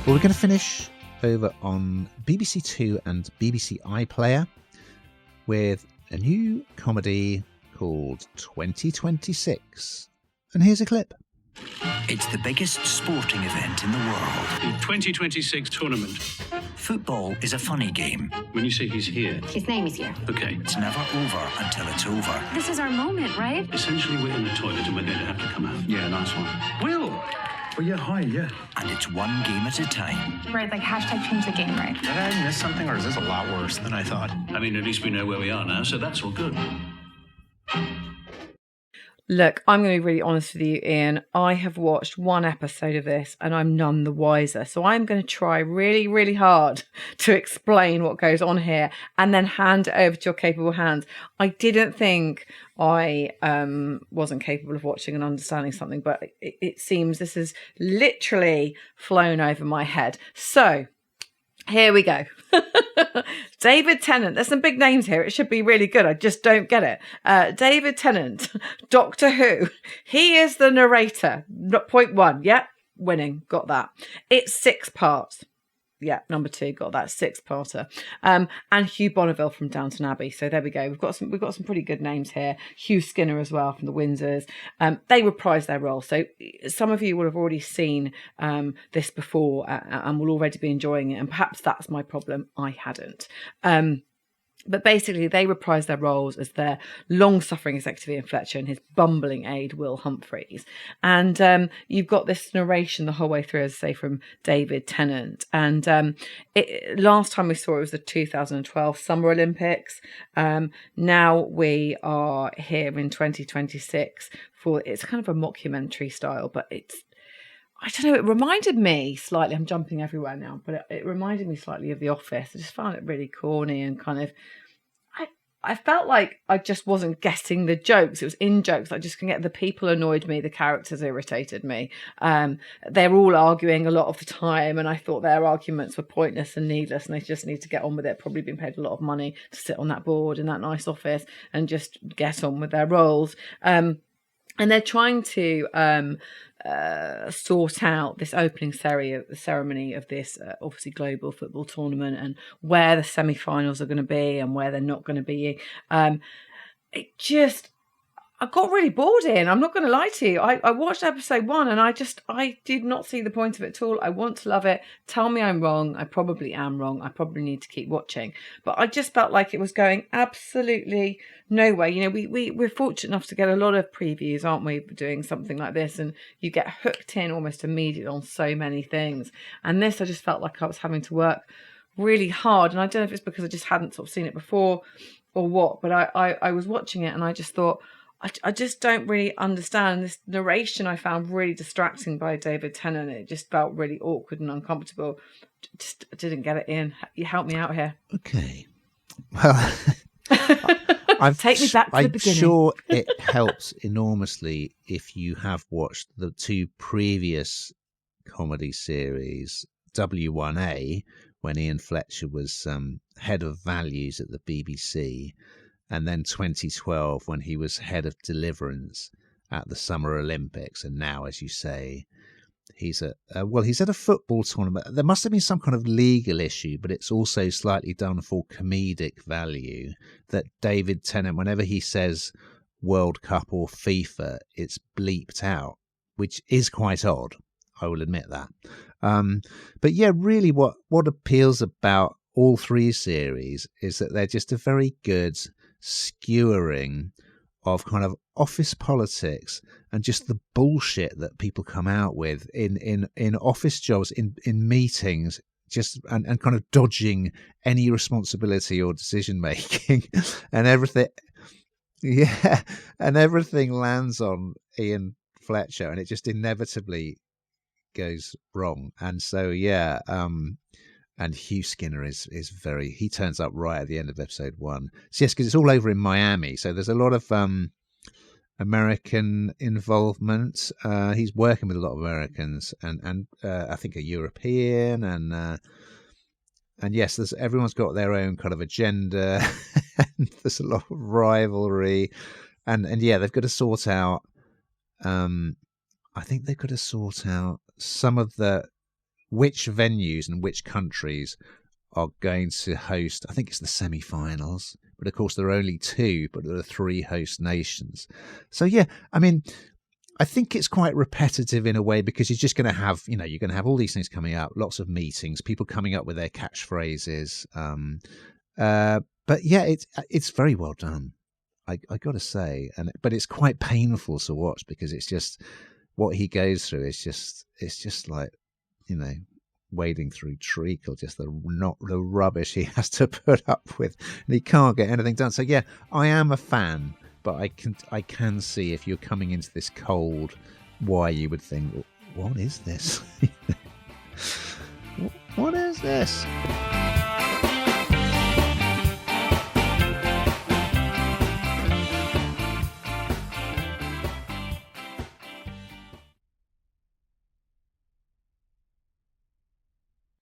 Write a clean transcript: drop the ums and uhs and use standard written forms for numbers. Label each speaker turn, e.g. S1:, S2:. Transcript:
S1: Well, we're going to finish over on BBC Two and BBC iPlayer with a new comedy called 2026. And here's a clip.
S2: It's the biggest sporting event in the world.
S3: The 2026 tournament.
S2: Football is a funny game.
S3: When you say he's here...
S4: His name is here.
S3: Okay.
S2: It's never over until it's over.
S4: This is our moment, right?
S3: Essentially, we're in the toilet and we're going to have to come out. Yeah, nice one. Will! Oh, yeah, hi, yeah.
S2: And it's one game at a time.
S4: Right, like hashtag change the game, right?
S5: Did I miss something, or is this a lot worse than I thought?
S3: I mean, at least we know where we are now, so that's all good.
S6: Look, I'm going to be really honest with you, Ian. I have watched one episode of this and I'm none the wiser. So I'm going to try really, really hard to explain what goes on here and then hand it over to your capable hands. I didn't think I wasn't capable of watching and understanding something, but it seems this has literally flown over my head. So here we go. David Tennant. There's some big names here. It should be really good. I just don't get it. David Tennant, Doctor Who. He is the narrator. Point one. Yeah, winning. Got that. It's 6 parts. Yeah, number 2, got that 6-parter. And Hugh Bonneville from Downton Abbey. So there we go. We've got some pretty good names here. Hugh Skinner as well from the Windsors. They reprise their role. So some of you will have already seen this before and will already be enjoying it. And perhaps that's my problem. I hadn't. But basically, they reprise their roles as their long-suffering executive Ian Fletcher and his bumbling aide Will Humphreys. And you've got this narration the whole way through, as I say, from David Tennant. And last time we saw it was the 2012 Summer Olympics. Now we are here in 2026 for, it's kind of a mockumentary style, but it's, I don't know, it reminded me slightly, I'm jumping everywhere now, but it reminded me slightly of The Office. I just found it really corny and kind of, I felt like I just wasn't getting the jokes. It was in jokes. I just couldn't get, the people annoyed me. The characters irritated me. They're all arguing a lot of the time. And I thought their arguments were pointless and needless. And they just need to get on with it. Probably been paid a lot of money to sit on that board in that nice office and just get on with their roles. And they're trying to sort out this opening ceremony of this obviously global football tournament and where the semi-finals are going to be and where they're not going to be. I got really bored in. I'm not going to lie to you. I watched episode 1 and I did not see the point of it at all. I want to love it. Tell me I'm wrong. I probably am wrong. I probably need to keep watching. But I just felt like it was going absolutely nowhere. You know, we're fortunate enough to get a lot of previews, aren't we, for doing something like this? And you get hooked in almost immediately on so many things. And this, I just felt like I was having to work really hard. And I don't know if it's because I just hadn't sort of seen it before or what, but I was watching it and I just thought, I just don't really understand this narration. I found really distracting by David Tennant. It just felt really awkward and uncomfortable. Just didn't get it in. You help me out here.
S1: Okay. Well,
S6: take me back to the beginning.
S1: I'm sure it helps enormously if you have watched the 2 previous comedy series, W1A, when Ian Fletcher was head of values at the BBC, and then 2012 when he was head of deliverance at the Summer Olympics. And now, as you say, he's at a football tournament. There must have been some kind of legal issue, but it's also slightly done for comedic value that David Tennant, whenever he says World Cup or FIFA, it's bleeped out, which is quite odd. I will admit that. But yeah, really what appeals about all 3 series is that they're just a very good skewering of kind of office politics and just the bullshit that people come out with in office jobs, in meetings, just and kind of dodging any responsibility or decision making and everything. Yeah, and everything lands on Ian Fletcher and it just inevitably goes wrong. And so yeah, and Hugh Skinner is very, he turns up right at the end of episode 1. So yes, because it's all over in Miami. So there's a lot of American involvement. He's working with a lot of Americans and I think a European and yes, everyone's got their own kind of agenda and there's a lot of rivalry and yeah, they've got to sort out, I think they've got to sort out some of the which venues and which countries are going to host. I think it's the semi-finals, but of course there are only 2, but there are 3 host nations. So yeah, I mean, I think it's quite repetitive in a way, because you're just going to have, you're going to have all these things coming out, lots of meetings, people coming up with their catchphrases. But yeah, it's very well done. I got to say, but it's quite painful to watch, because it's just what he goes through. It's just like, wading through treacle, just the rubbish he has to put up with, and he can't get anything done. So yeah, I am a fan, but I can see, if you're coming into this cold, why you would think, what is this? What is this?